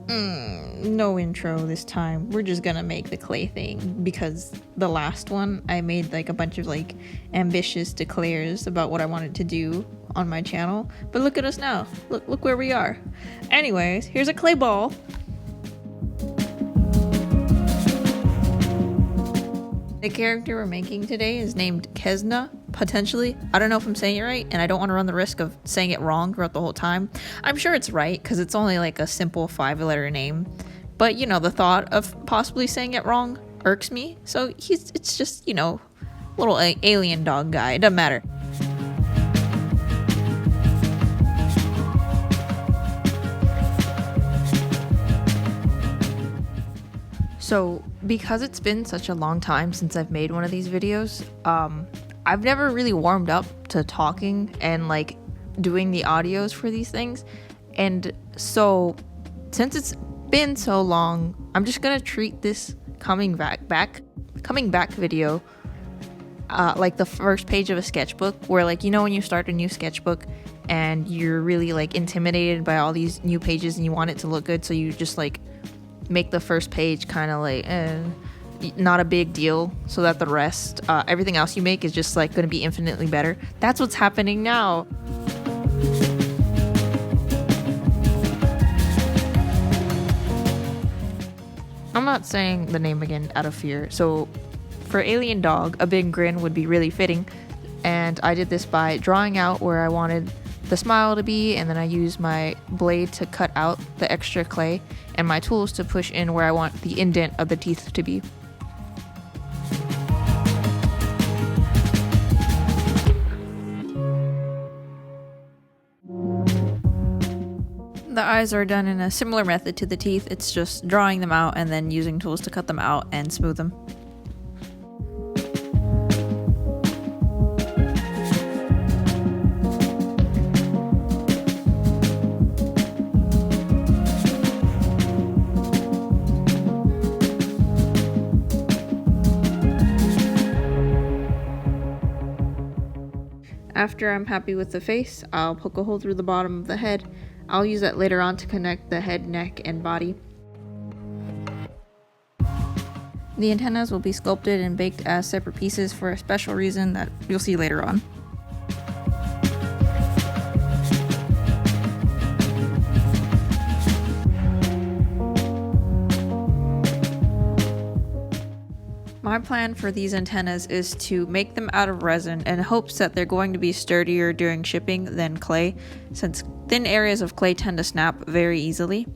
No intro this time. We're just gonna make the clay thing because the last one I made like a bunch of like ambitious declares about what I wanted to do on my channel. But look at us now. Look where we are. Anyways, here's a clay ball. The character we're making today is named Kez-Na, potentially. I don't know if I'm saying it right, and I don't want to run the risk of saying it wrong throughout the whole time. I'm sure it's right, because it's only like a simple 5-letter name. But, you know, the thought of possibly saying it wrong irks me. So it's just, you know, little alien dog guy. It doesn't matter. So, because it's been such a long time since I've made one of these videos, I've never really warmed up to talking and like doing the audios for these things. And so, since it's been so long, I'm just gonna treat this coming back video like the first page of a sketchbook, where like, you know, when you start a new sketchbook and you're really like intimidated by all these new pages and you want it to look good, so you just like make the first page kind of like not a big deal, so that the rest, everything else you make is just like going to be infinitely better. That's what's happening now. I'm not saying the name again out of fear. So for alien dog, a big grin would be really fitting, and I did this by drawing out where I wanted the smile to be, and then I use my blade to cut out the extra clay and my tools to push in where I want the indent of the teeth to be. The eyes are done in a similar method to the teeth. It's just drawing them out and then using tools to cut them out and smooth them. After I'm happy with the face, I'll poke a hole through the bottom of the head. I'll use that later on to connect the head, neck, and body. The antennas will be sculpted and baked as separate pieces for a special reason that you'll see later on. My plan for these antennas is to make them out of resin in hopes that they're going to be sturdier during shipping than clay, since thin areas of clay tend to snap very easily.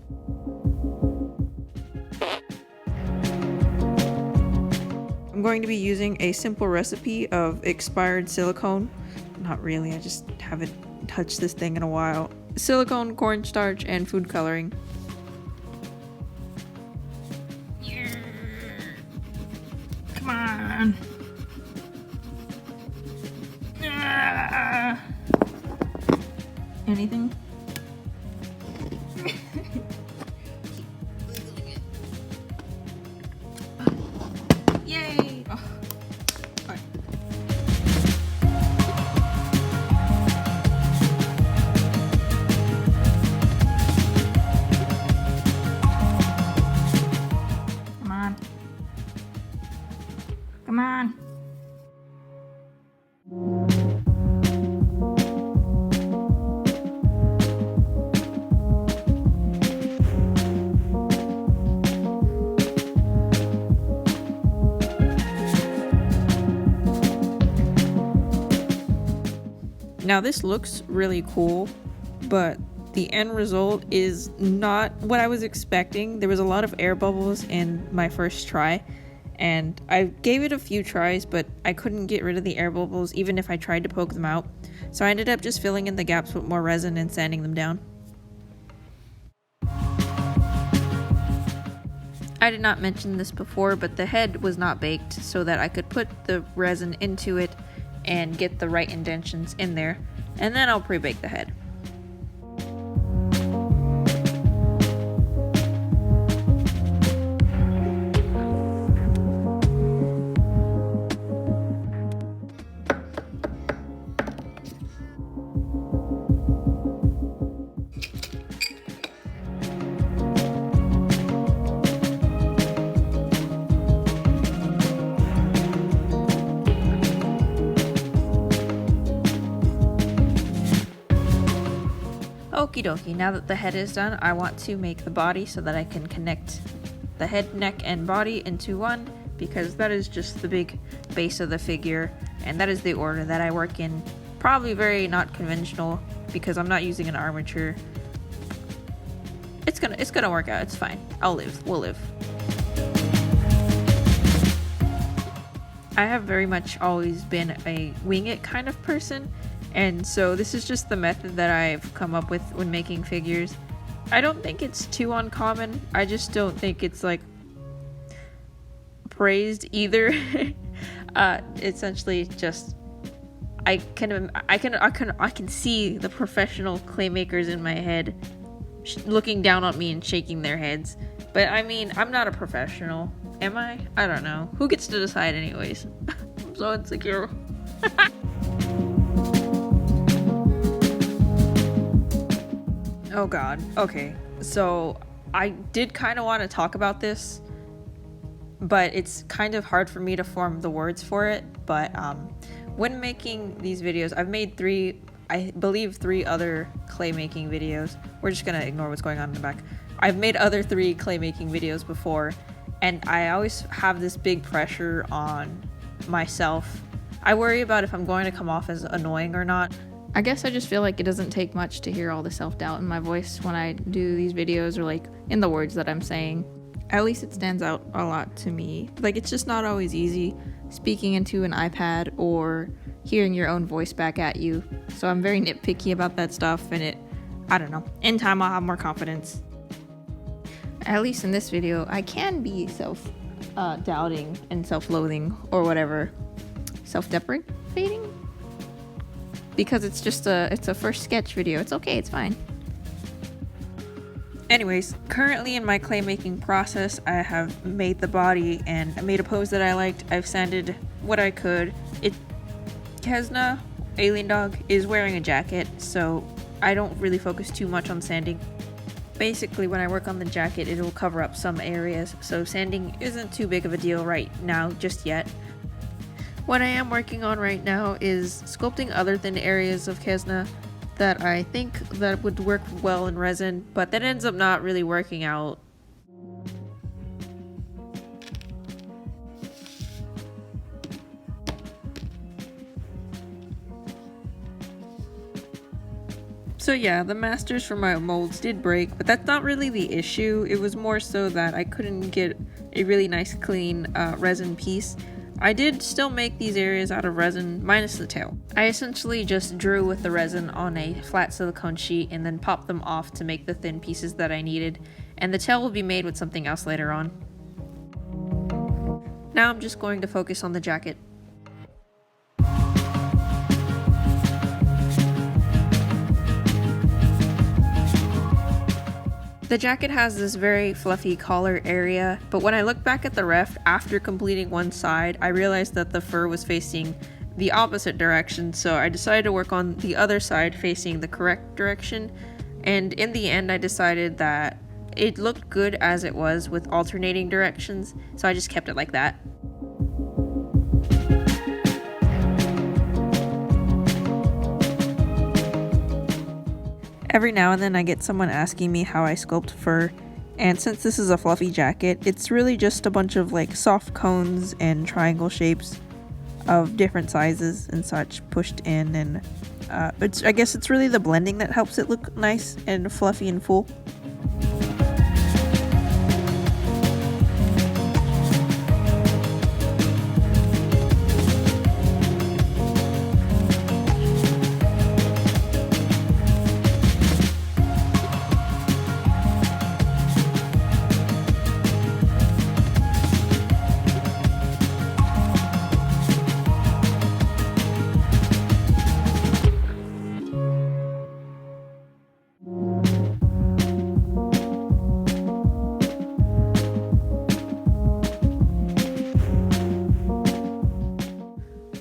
I'm going to be using a simple recipe of expired silicone. Not really, I just haven't touched this thing in a while. Silicone, cornstarch, and food coloring. Come on. Anything? Yay! Oh. All right. Come on. Come on. Now this looks really cool, but the end result is not what I was expecting. There was a lot of air bubbles in my first try, and I gave it a few tries, but I couldn't get rid of the air bubbles even if I tried to poke them out. So I ended up just filling in the gaps with more resin and sanding them down. I did not mention this before, but the head was not baked so that I could put the resin into it and get the right indentions in there, and then I'll pre-bake the head. Okie dokie, now that the head is done, I want to make the body so that I can connect the head, neck, and body into one, because that is just the big base of the figure, and that is the order that I work in. Probably very not conventional, because I'm not using an armature. It's gonna work out, it's fine. I'll live, we'll live. I have very much always been a wing it kind of person, and so this is just the method that I've come up with when making figures. I don't think it's too uncommon. I just don't think it's like praised either. Essentially just I can see the professional claymakers in my head looking down on me and shaking their heads. But I mean, I'm not a professional. Am I? I don't know. Who gets to decide anyways? I'm so insecure. Oh god. Okay. So I did kind of want to talk about this, but it's kind of hard for me to form the words for it. But when making these videos, I've made I believe three other clay making videos. We're just gonna ignore what's going on in the back. I've made other 3 clay making videos before, and I always have this big pressure on myself. I worry about if I'm going to come off as annoying or not. I guess I just feel like it doesn't take much to hear all the self-doubt in my voice when I do these videos, or like in the words that I'm saying. At least it stands out a lot to me. Like, it's just not always easy speaking into an iPad or hearing your own voice back at you. So I'm very nitpicky about that stuff, and I don't know. In time I'll have more confidence. At least in this video, I can be self-doubting and self-loathing or whatever. Self-deprecating? Because it's just it's a first sketch video. It's okay, it's fine. Anyways, currently in my clay making process, I have made the body and I made a pose that I liked. I've sanded what I could. Kez-Na, Alien Dog, is wearing a jacket, so I don't really focus too much on sanding. Basically, when I work on the jacket, it will cover up some areas, so sanding isn't too big of a deal right now, just yet. What I am working on right now is sculpting other thin areas of Kez-Na that I think that would work well in resin, but that ends up not really working out. So yeah, the masters for my molds did break, but that's not really the issue. It was more so that I couldn't get a really nice clean resin piece. I did still make these areas out of resin, minus the tail. I essentially just drew with the resin on a flat silicone sheet and then popped them off to make the thin pieces that I needed, and the tail will be made with something else later on. Now I'm just going to focus on the jacket. The jacket has this very fluffy collar area, but when I looked back at the ref after completing one side, I realized that the fur was facing the opposite direction, so I decided to work on the other side facing the correct direction, and in the end I decided that it looked good as it was with alternating directions, so I just kept it like that. Every now and then I get someone asking me how I sculpt fur, and since this is a fluffy jacket, it's really just a bunch of like soft cones and triangle shapes of different sizes and such pushed in, and I guess it's really the blending that helps it look nice and fluffy and full.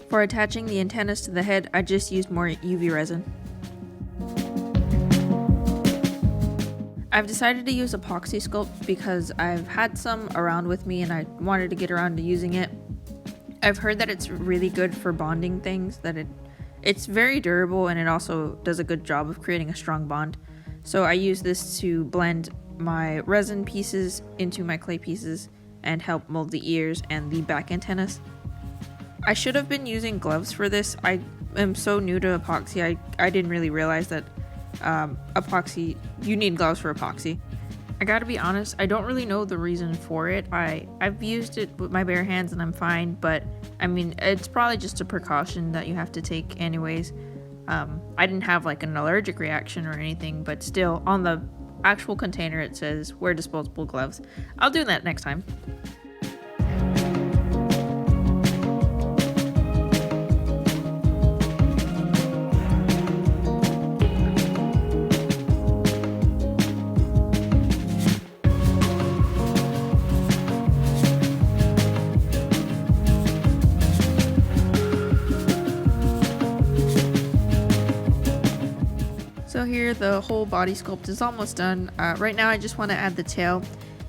For attaching the antennas to the head, I just used more UV resin. I've decided to use Epoxy Sculpt because I've had some around with me and I wanted to get around to using it. I've heard that it's really good for bonding things, that it's very durable and it also does a good job of creating a strong bond. So I use this to blend my resin pieces into my clay pieces and help mold the ears and the back antennas. I should have been using gloves for this. I am so new to epoxy, I didn't really realize that epoxy, you need gloves for epoxy. I gotta be honest, I don't really know the reason for it. I've used it with my bare hands and I'm fine, but I mean, it's probably just a precaution that you have to take anyways. I didn't have like an allergic reaction or anything, but still, on the actual container it says wear disposable gloves. I'll do that next time. So here the whole body sculpt is almost done. Right now I just want to add the tail.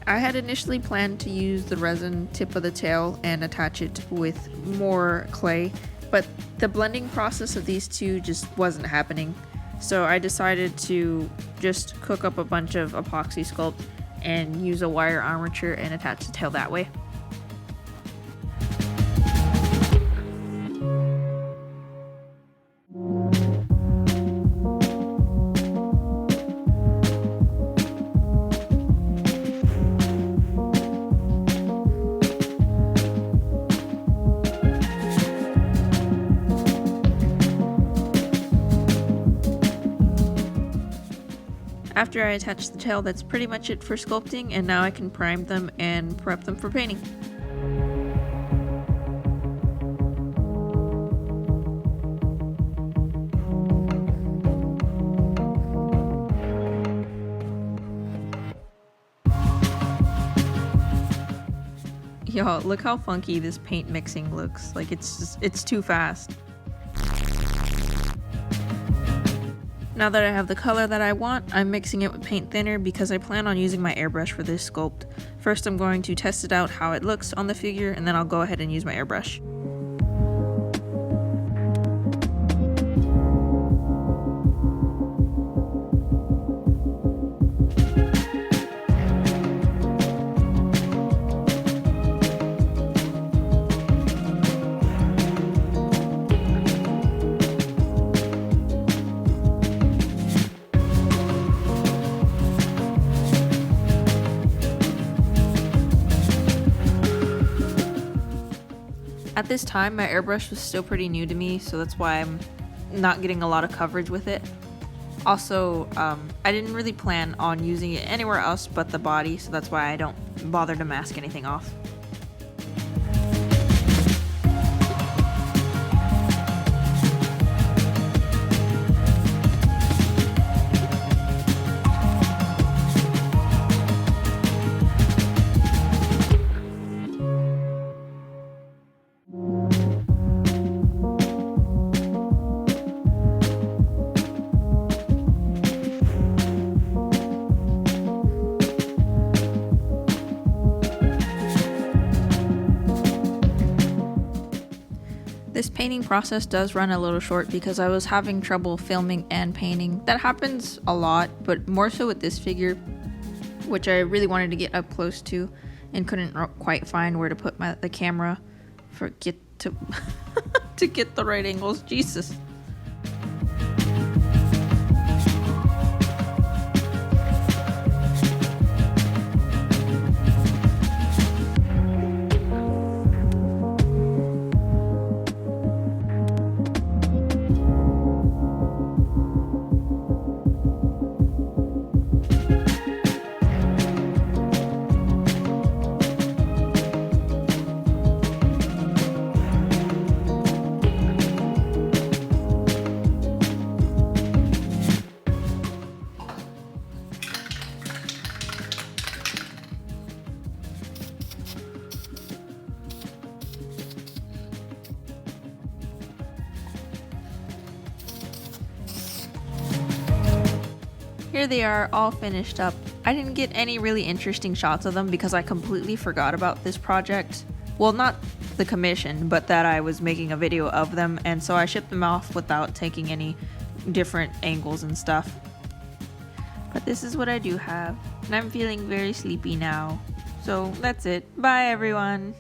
I had initially planned to use the resin tip of the tail and attach it with more clay, but the blending process of these two just wasn't happening. So I decided to just cook up a bunch of Epoxy Sculpt and use a wire armature and attach the tail that way. After I attach the tail, that's pretty much it for sculpting, and now I can prime them and prep them for painting. Y'all, look how funky this paint mixing looks. Like it's too fast. Now that I have the color that I want, I'm mixing it with paint thinner because I plan on using my airbrush for this sculpt. First I'm going to test it out how it looks on the figure, and then I'll go ahead and use my airbrush. At this time, my airbrush was still pretty new to me, so that's why I'm not getting a lot of coverage with it. Also, I didn't really plan on using it anywhere else but the body, so that's why I don't bother to mask anything off. This painting process does run a little short because I was having trouble filming and painting. That happens a lot, but more so with this figure, which I really wanted to get up close to and couldn't quite find where to put the camera to get the right angles. Jesus. Here they are, all finished up. I didn't get any really interesting shots of them because I completely forgot about this project. Well, not the commission, but that I was making a video of them, and so I shipped them off without taking any different angles and stuff. But this is what I do have, and I'm feeling very sleepy now. So that's it. Bye everyone!